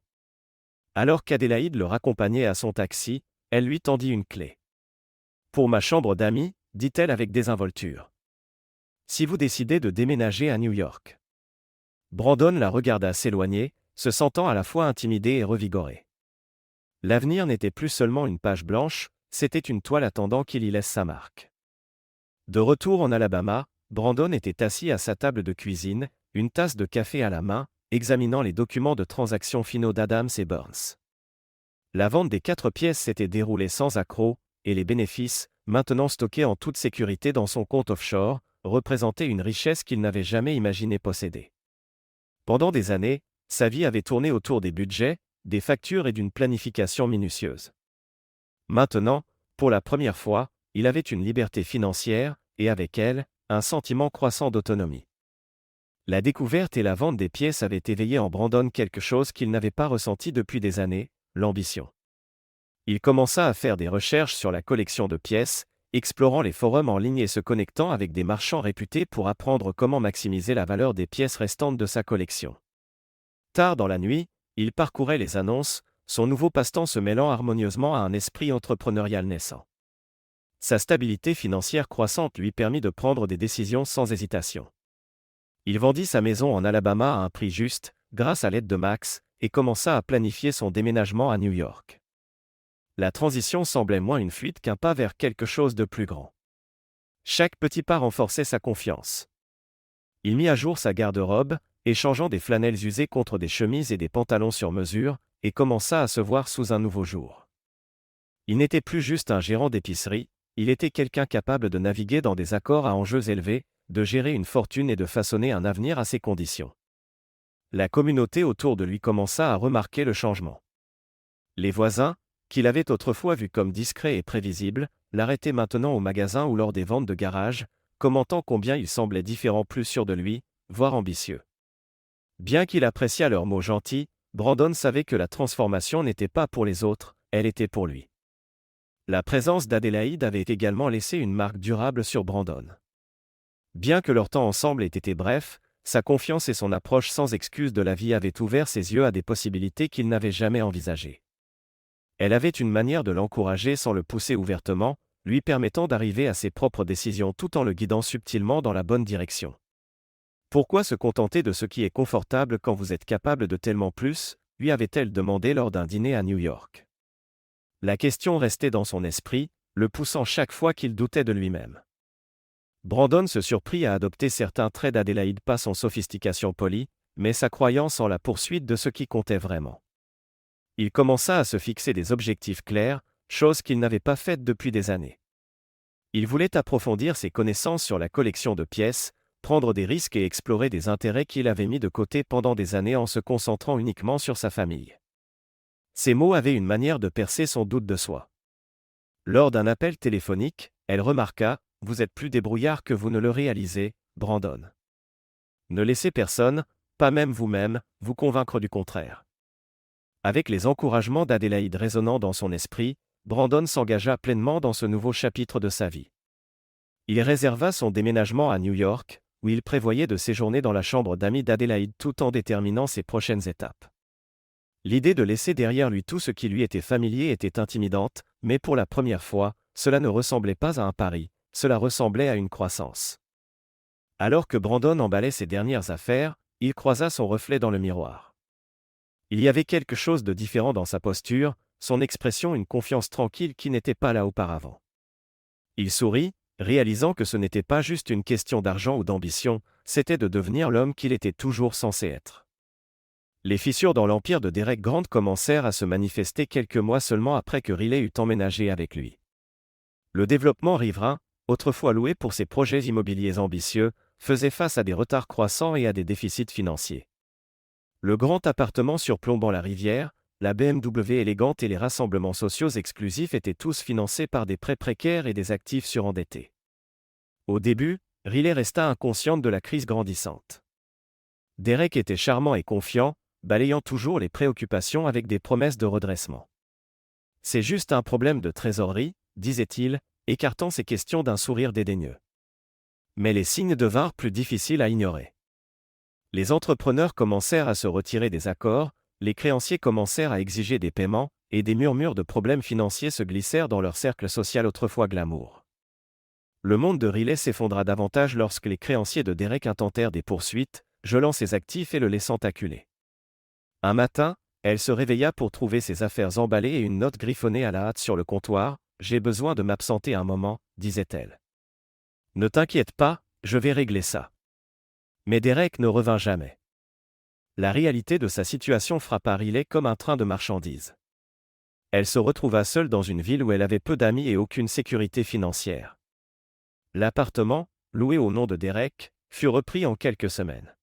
Alors qu'Adélaïde le raccompagnait à son taxi, elle lui tendit une clé. « Pour ma chambre d'amis », dit-elle avec désinvolture. « Si vous décidez de déménager à New York. » Brandon la regarda s'éloigner, se sentant à la fois intimidé et revigoré. L'avenir n'était plus seulement une page blanche, c'était une toile attendant qu'il y laisse sa marque. De retour en Alabama, Brandon était assis à sa table de cuisine, une tasse de café à la main, examinant les documents de transaction finaux d'Adams et Burns. La vente des 4 pièces s'était déroulée sans accroc, et les bénéfices, maintenant stockés en toute sécurité dans son compte offshore, représentaient une richesse qu'il n'avait jamais imaginé posséder. Pendant des années, sa vie avait tourné autour des budgets, des factures et d'une planification minutieuse. Maintenant, pour la première fois, il avait une liberté financière, et avec elle, un sentiment croissant d'autonomie. La découverte et la vente des pièces avaient éveillé en Brandon quelque chose qu'il n'avait pas ressenti depuis des années, l'ambition. Il commença à faire des recherches sur la collection de pièces, explorant les forums en ligne et se connectant avec des marchands réputés pour apprendre comment maximiser la valeur des pièces restantes de sa collection. Tard dans la nuit, il parcourait les annonces, son nouveau passe-temps se mêlant harmonieusement à un esprit entrepreneurial naissant. Sa stabilité financière croissante lui permit de prendre des décisions sans hésitation. Il vendit sa maison en Alabama à un prix juste, grâce à l'aide de Max, et commença à planifier son déménagement à New York. La transition semblait moins une fuite qu'un pas vers quelque chose de plus grand. Chaque petit pas renforçait sa confiance. Il mit à jour sa garde-robe, échangeant des flanelles usées contre des chemises et des pantalons sur mesure, et commença à se voir sous un nouveau jour. Il n'était plus juste un gérant d'épicerie, il était quelqu'un capable de naviguer dans des accords à enjeux élevés, de gérer une fortune et de façonner un avenir à ses conditions. La communauté autour de lui commença à remarquer le changement. Les voisins, qu'il avait autrefois vus comme discrets et prévisibles, l'arrêtaient maintenant au magasin ou lors des ventes de garage, commentant combien il semblait différent, plus sûr de lui, voire ambitieux. Bien qu'il appréciât leurs mots gentils, Brandon savait que la transformation n'était pas pour les autres, elle était pour lui. La présence d'Adélaïde avait également laissé une marque durable sur Brandon. Bien que leur temps ensemble ait été bref, sa confiance et son approche sans excuse de la vie avaient ouvert ses yeux à des possibilités qu'il n'avait jamais envisagées. Elle avait une manière de l'encourager sans le pousser ouvertement, lui permettant d'arriver à ses propres décisions tout en le guidant subtilement dans la bonne direction. Pourquoi se contenter de ce qui est confortable quand vous êtes capable de tellement plus, lui avait-elle demandé lors d'un dîner à New York. La question restait dans son esprit, le poussant chaque fois qu'il doutait de lui-même. Brandon se surprit à adopter certains traits d'Adélaïde, pas son sophistication polie, mais sa croyance en la poursuite de ce qui comptait vraiment. Il commença à se fixer des objectifs clairs, chose qu'il n'avait pas faite depuis des années. Il voulait approfondir ses connaissances sur la collection de pièces, prendre des risques et explorer des intérêts qu'il avait mis de côté pendant des années en se concentrant uniquement sur sa famille. Ces mots avaient une manière de percer son doute de soi. Lors d'un appel téléphonique, elle remarqua « Vous êtes plus débrouillard que vous ne le réalisez, Brandon. Ne laissez personne, pas même vous-même, vous convaincre du contraire. » Avec les encouragements d'Adélaïde résonnant dans son esprit, Brandon s'engagea pleinement dans ce nouveau chapitre de sa vie. Il réserva son déménagement à New York, où il prévoyait de séjourner dans la chambre d'amis d'Adélaïde tout en déterminant ses prochaines étapes. L'idée de laisser derrière lui tout ce qui lui était familier était intimidante, mais pour la première fois, cela ne ressemblait pas à un pari, cela ressemblait à une croissance. Alors que Brandon emballait ses dernières affaires, il croisa son reflet dans le miroir. Il y avait quelque chose de différent dans sa posture, son expression une confiance tranquille qui n'était pas là auparavant. Il sourit, réalisant que ce n'était pas juste une question d'argent ou d'ambition, c'était de devenir l'homme qu'il était toujours censé être. Les fissures dans l'empire de Derek Grant commencèrent à se manifester quelques mois seulement après que Riley eut emménagé avec lui. Le développement riverain, autrefois loué pour ses projets immobiliers ambitieux, faisait face à des retards croissants et à des déficits financiers. Le grand appartement surplombant la rivière, la BMW élégante et les rassemblements sociaux exclusifs étaient tous financés par des prêts précaires et des actifs surendettés. Au début, Riley resta inconsciente de la crise grandissante. Derek était charmant et confiant, balayant toujours les préoccupations avec des promesses de redressement. « C'est juste un problème de trésorerie », disait-il, écartant ces questions d'un sourire dédaigneux. Mais les signes devinrent plus difficiles à ignorer. Les entrepreneurs commencèrent à se retirer des accords, les créanciers commencèrent à exiger des paiements, et des murmures de problèmes financiers se glissèrent dans leur cercle social autrefois glamour. Le monde de Riley s'effondra davantage lorsque les créanciers de Derek intentèrent des poursuites, gelant ses actifs et le laissant acculé. Un matin, elle se réveilla pour trouver ses affaires emballées et une note griffonnée à la hâte sur le comptoir. « J'ai besoin de m'absenter un moment », disait-elle. « Ne t'inquiète pas, je vais régler ça. » Mais Derek ne revint jamais. La réalité de sa situation frappa Riley comme un train de marchandises. Elle se retrouva seule dans une ville où elle avait peu d'amis et aucune sécurité financière. L'appartement, loué au nom de Derek, fut repris en quelques semaines.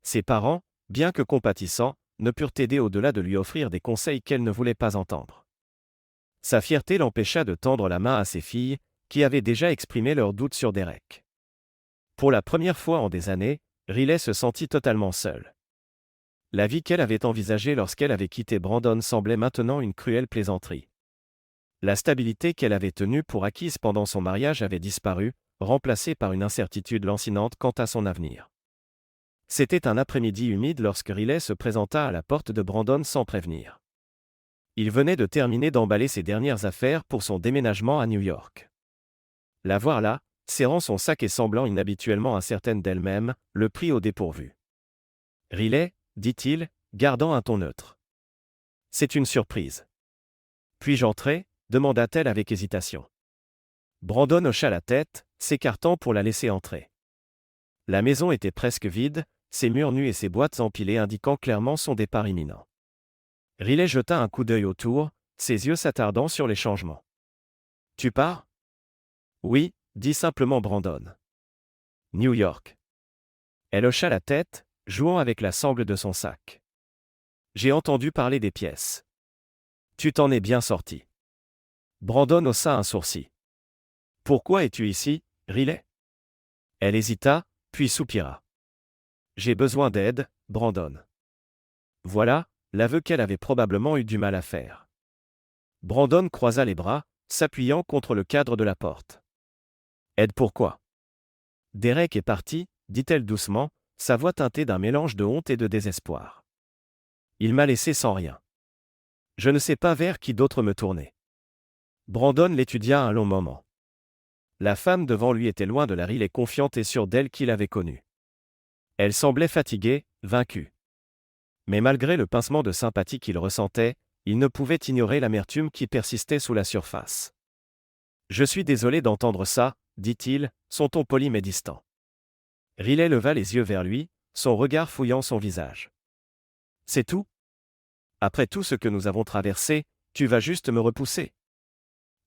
Ses parents, bien que compatissants, ne purent aider au-delà de lui offrir des conseils qu'elle ne voulait pas entendre. Sa fierté l'empêcha de tendre la main à ses filles, qui avaient déjà exprimé leurs doutes sur Derek. Pour la première fois en des années, Riley se sentit totalement seule. La vie qu'elle avait envisagée lorsqu'elle avait quitté Brandon semblait maintenant une cruelle plaisanterie. La stabilité qu'elle avait tenue pour acquise pendant son mariage avait disparu, remplacée par une incertitude lancinante quant à son avenir. C'était un après-midi humide lorsque Riley se présenta à la porte de Brandon sans prévenir. Il venait de terminer d'emballer ses dernières affaires pour son déménagement à New York. La voir là, serrant son sac et semblant inhabituellement incertaine d'elle-même, le prit au dépourvu. « Riley », dit-il, gardant un ton neutre. « C'est une surprise. »« Puis-je entrer » demanda-t-elle avec hésitation. Brandon hocha la tête, s'écartant pour la laisser entrer. La maison était presque vide, ses murs nus et ses boîtes empilées indiquant clairement son départ imminent. Riley jeta un coup d'œil autour, ses yeux s'attardant sur les changements. « Tu pars » ? « Oui » dit simplement Brandon. « New York. » Elle hocha la tête, jouant avec la sangle de son sac. « J'ai entendu parler des pièces. Tu t'en es bien sorti. » Brandon haussa un sourcil. « Pourquoi es-tu ici, Riley ?» Elle hésita, puis soupira. « J'ai besoin d'aide, Brandon. » Voilà, l'aveu qu'elle avait probablement eu du mal à faire. Brandon croisa les bras, s'appuyant contre le cadre de la porte. « Aide pourquoi ?»« Derek est parti, » dit-elle doucement, sa voix teintée d'un mélange de honte et de désespoir. « Il m'a laissé sans rien. Je ne sais pas vers qui d'autre me tourner. » Brandon l'étudia un long moment. La femme devant lui était loin de la Riley confiante et sûre d'elle qu'il avait connue. Elle semblait fatiguée, vaincue. Mais malgré le pincement de sympathie qu'il ressentait, il ne pouvait ignorer l'amertume qui persistait sous la surface. « Je suis désolé d'entendre ça, » dit-il, son ton poli mais distant. Riley leva les yeux vers lui, son regard fouillant son visage. « C'est tout ? Après tout ce que nous avons traversé, tu vas juste me repousser ?»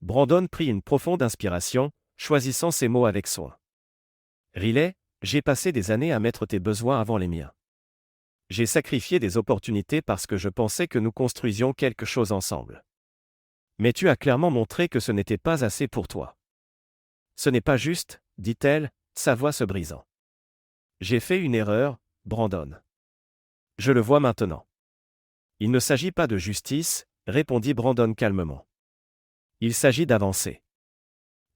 Brandon prit une profonde inspiration, choisissant ses mots avec soin. Riley, j'ai passé des années à mettre tes besoins avant les miens. J'ai sacrifié des opportunités parce que je pensais que nous construisions quelque chose ensemble. Mais tu as clairement montré que ce n'était pas assez pour toi. Ce n'est pas juste, dit-elle, sa voix se brisant. J'ai fait une erreur, Brandon. Je le vois maintenant. Il ne s'agit pas de justice, répondit Brandon calmement. Il s'agit d'avancer.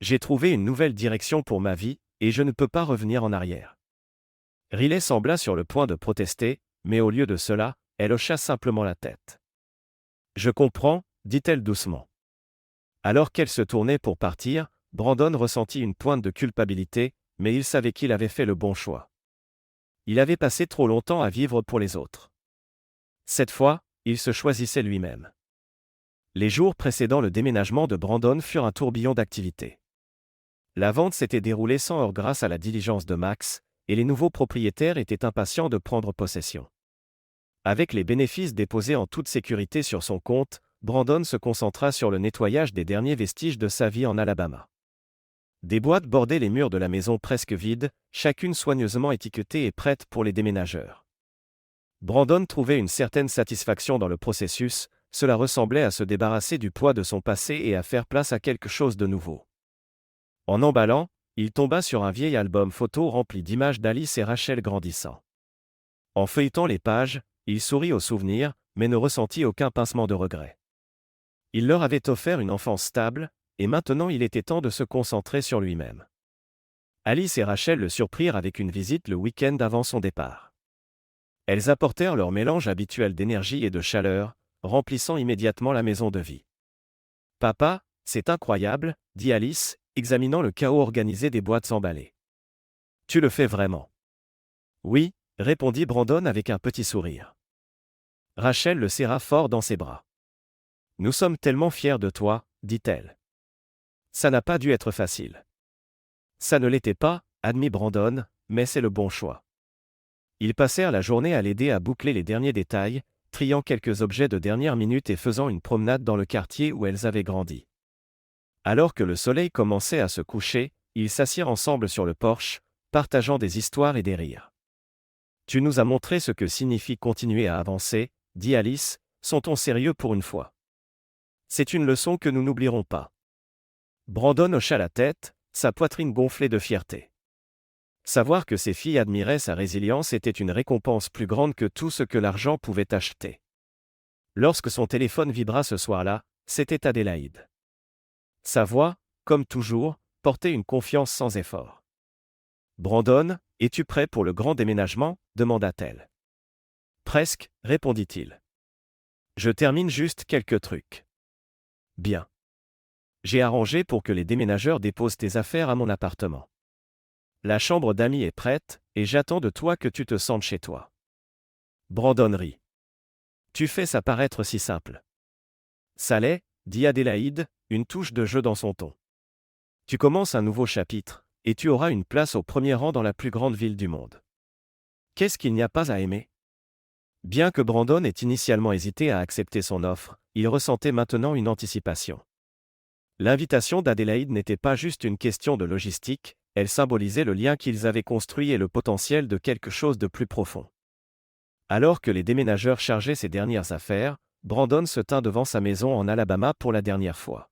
J'ai trouvé une nouvelle direction pour ma vie, et je ne peux pas revenir en arrière. Riley sembla sur le point de protester, mais au lieu de cela, elle hocha simplement la tête. Je comprends, dit-elle doucement. Alors qu'elle se tournait pour partir, Brandon ressentit une pointe de culpabilité, mais il savait qu'il avait fait le bon choix. Il avait passé trop longtemps à vivre pour les autres. Cette fois, il se choisissait lui-même. Les jours précédant le déménagement de Brandon furent un tourbillon d'activités. La vente s'était déroulée sans heurts grâce à la diligence de Max, et les nouveaux propriétaires étaient impatients de prendre possession. Avec les bénéfices déposés en toute sécurité sur son compte, Brandon se concentra sur le nettoyage des derniers vestiges de sa vie en Alabama. Des boîtes bordaient les murs de la maison presque vide, chacune soigneusement étiquetée et prête pour les déménageurs. Brandon trouvait une certaine satisfaction dans le processus, cela ressemblait à se débarrasser du poids de son passé et à faire place à quelque chose de nouveau. En emballant, il tomba sur un vieil album photo rempli d'images d'Alice et Rachel grandissant. En feuilletant les pages, il sourit aux souvenirs, mais ne ressentit aucun pincement de regret. Il leur avait offert une enfance stable, et maintenant il était temps de se concentrer sur lui-même. Alice et Rachel le surprirent avec une visite le week-end avant son départ. Elles apportèrent leur mélange habituel d'énergie et de chaleur, remplissant immédiatement la maison de vie. « Papa, c'est incroyable, » dit Alice, examinant le chaos organisé des boîtes emballées. « Tu le fais vraiment. » « Oui, » répondit Brandon avec un petit sourire. Rachel le serra fort dans ses bras. « Nous sommes tellement fiers de toi, » dit-elle. « Ça n'a pas dû être facile. » Ça ne l'était pas, admit Brandon, mais c'est le bon choix. Ils passèrent la journée à l'aider à boucler les derniers détails, triant quelques objets de dernière minute et faisant une promenade dans le quartier où elles avaient grandi. Alors que le soleil commençait à se coucher, ils s'assirent ensemble sur le porche, partageant des histoires et des rires. « Tu nous as montré ce que signifie continuer à avancer, » dit Alice, « sont-on sérieux pour une fois? C'est une leçon que nous n'oublierons pas. » Brandon hocha la tête, sa poitrine gonflée de fierté. Savoir que ses filles admiraient sa résilience était une récompense plus grande que tout ce que l'argent pouvait acheter. Lorsque son téléphone vibra ce soir-là, c'était Adélaïde. Sa voix, comme toujours, portait une confiance sans effort. « Brandon, es-tu prêt pour le grand déménagement ?» demanda-t-elle. « Presque, » répondit-il. « Je termine juste quelques trucs. »« Bien. J'ai arrangé pour que les déménageurs déposent tes affaires à mon appartement. La chambre d'amis est prête, et j'attends de toi que tu te sentes chez toi. » Brandon rit. « Tu fais ça paraître si simple. »« Ça l'est, » dit Adélaïde, une touche de jeu dans son ton. « Tu commences un nouveau chapitre, et tu auras une place au premier rang dans la plus grande ville du monde. Qu'est-ce qu'il n'y a pas à aimer ? » Bien que Brandon ait initialement hésité à accepter son offre, il ressentait maintenant une anticipation. L'invitation d'Adélaïde n'était pas juste une question de logistique, elle symbolisait le lien qu'ils avaient construit et le potentiel de quelque chose de plus profond. Alors que les déménageurs chargeaient ses dernières affaires, Brandon se tint devant sa maison en Alabama pour la dernière fois.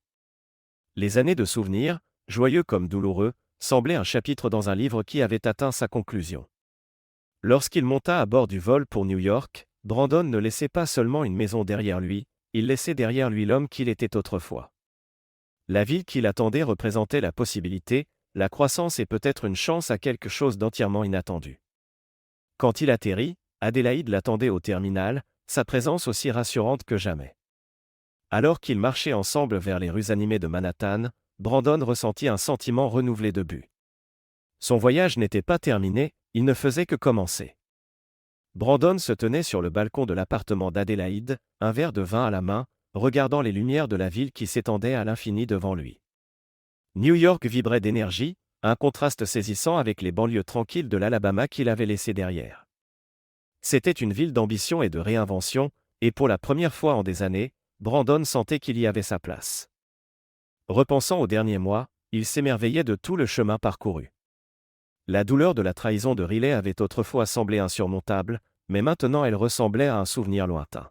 Les années de souvenirs, joyeux comme douloureux, semblaient un chapitre dans un livre qui avait atteint sa conclusion. Lorsqu'il monta à bord du vol pour New York, Brandon ne laissait pas seulement une maison derrière lui, il laissait derrière lui l'homme qu'il était autrefois. La ville qui l'attendait représentait la possibilité, la croissance et peut-être une chance à quelque chose d'entièrement inattendu. Quand il atterrit, Adélaïde l'attendait au terminal, sa présence aussi rassurante que jamais. Alors qu'ils marchaient ensemble vers les rues animées de Manhattan, Brandon ressentit un sentiment renouvelé de but. Son voyage n'était pas terminé, il ne faisait que commencer. Brandon se tenait sur le balcon de l'appartement d'Adélaïde, un verre de vin à la main, regardant les lumières de la ville qui s'étendaient à l'infini devant lui. New York vibrait d'énergie, un contraste saisissant avec les banlieues tranquilles de l'Alabama qu'il avait laissées derrière. C'était une ville d'ambition et de réinvention, et pour la première fois en des années, Brandon sentait qu'il y avait sa place. Repensant aux derniers mois, Il s'émerveillait de tout le chemin parcouru. La douleur de la trahison de Riley avait autrefois semblé insurmontable, mais maintenant elle ressemblait à un souvenir lointain.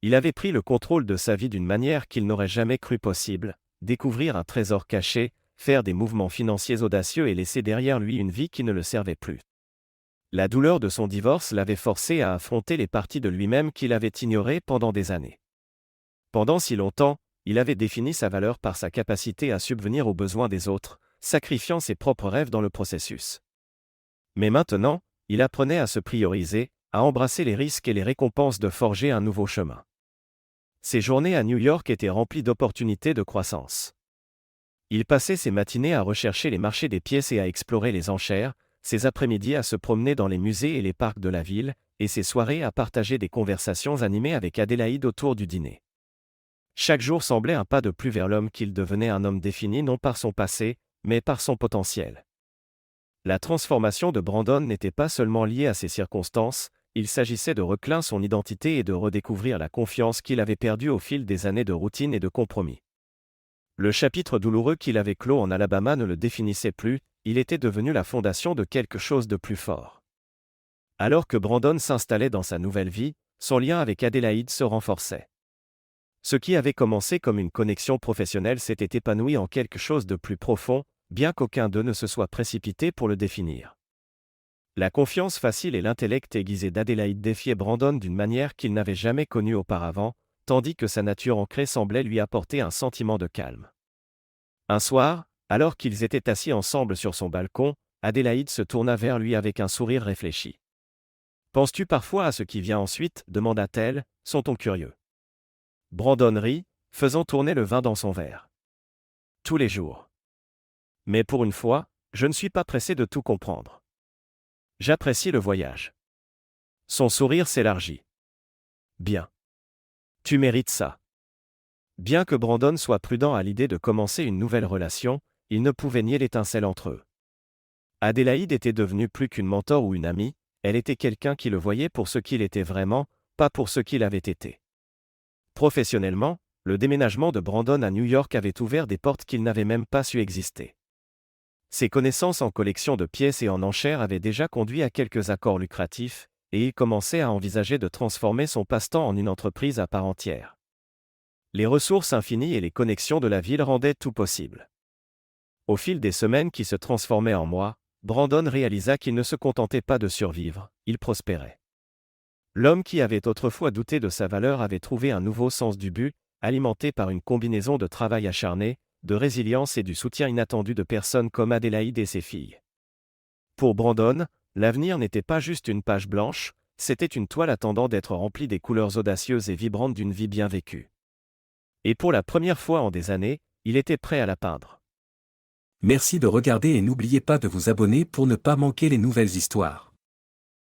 Il avait pris le contrôle de sa vie d'une manière qu'il n'aurait jamais cru possible, découvrir un trésor caché, faire des mouvements financiers audacieux et laisser derrière lui une vie qui ne le servait plus. La douleur de son divorce l'avait forcé à affronter les parties de lui-même qu'il avait ignorées pendant des années. Pendant si longtemps, il avait défini sa valeur par sa capacité à subvenir aux besoins des autres, sacrifiant ses propres rêves dans le processus. Mais maintenant, il apprenait à se prioriser, à embrasser les risques et les récompenses de forger un nouveau chemin. Ses journées à New York étaient remplies d'opportunités de croissance. Il passait ses matinées à rechercher les marchés des pièces et à explorer les enchères, ses après-midi à se promener dans les musées et les parcs de la ville, et ses soirées à partager des conversations animées avec Adélaïde autour du dîner. Chaque jour semblait un pas de plus vers l'homme qu'il devenait, un homme défini non par son passé, mais par son potentiel. La transformation de Brandon n'était pas seulement liée à ses circonstances, il s'agissait de recliner son identité et de redécouvrir la confiance qu'il avait perdue au fil des années de routine et de compromis. Le chapitre douloureux qu'il avait clos en Alabama ne le définissait plus, il était devenu la fondation de quelque chose de plus fort. Alors que Brandon s'installait dans sa nouvelle vie, son lien avec Adélaïde se renforçait. Ce qui avait commencé comme une connexion professionnelle s'était épanoui en quelque chose de plus profond, bien qu'aucun d'eux ne se soit précipité pour le définir. La confiance facile et l'intellect aiguisé d'Adélaïde défiaient Brandon d'une manière qu'il n'avait jamais connue auparavant, tandis que sa nature ancrée semblait lui apporter un sentiment de calme. Un soir, alors qu'ils étaient assis ensemble sur son balcon, Adélaïde se tourna vers lui avec un sourire réfléchi. « Penses-tu parfois à ce qui vient ensuite » demanda-t-elle, « sont-on curieux ?» Brandon rit, faisant tourner le vin dans son verre. « Tous les jours. Mais pour une fois, je ne suis pas pressé de tout comprendre. J'apprécie le voyage. » Son sourire s'élargit. « Bien. Tu mérites ça. » Bien que Brandon soit prudent à l'idée de commencer une nouvelle relation, il ne pouvait nier l'étincelle entre eux. Adélaïde était devenue plus qu'une mentor ou une amie, elle était quelqu'un qui le voyait pour ce qu'il était vraiment, pas pour ce qu'il avait été. Professionnellement, le déménagement de Brandon à New York avait ouvert des portes qu'il n'avait même pas su exister. Ses connaissances en collection de pièces et en enchères avaient déjà conduit à quelques accords lucratifs, et il commençait à envisager de transformer son passe-temps en une entreprise à part entière. Les ressources infinies et les connexions de la ville rendaient tout possible. Au fil des semaines qui se transformaient en mois, Brandon réalisa qu'il ne se contentait pas de survivre, il prospérait. L'homme qui avait autrefois douté de sa valeur avait trouvé un nouveau sens du but, alimenté par une combinaison de travail acharné, de résilience et du soutien inattendu de personnes comme Adélaïde et ses filles. Pour Brandon, l'avenir n'était pas juste une page blanche, c'était une toile attendant d'être remplie des couleurs audacieuses et vibrantes d'une vie bien vécue. Et pour la première fois en des années, il était prêt à la peindre. Merci de regarder et n'oubliez pas de vous abonner pour ne pas manquer les nouvelles histoires.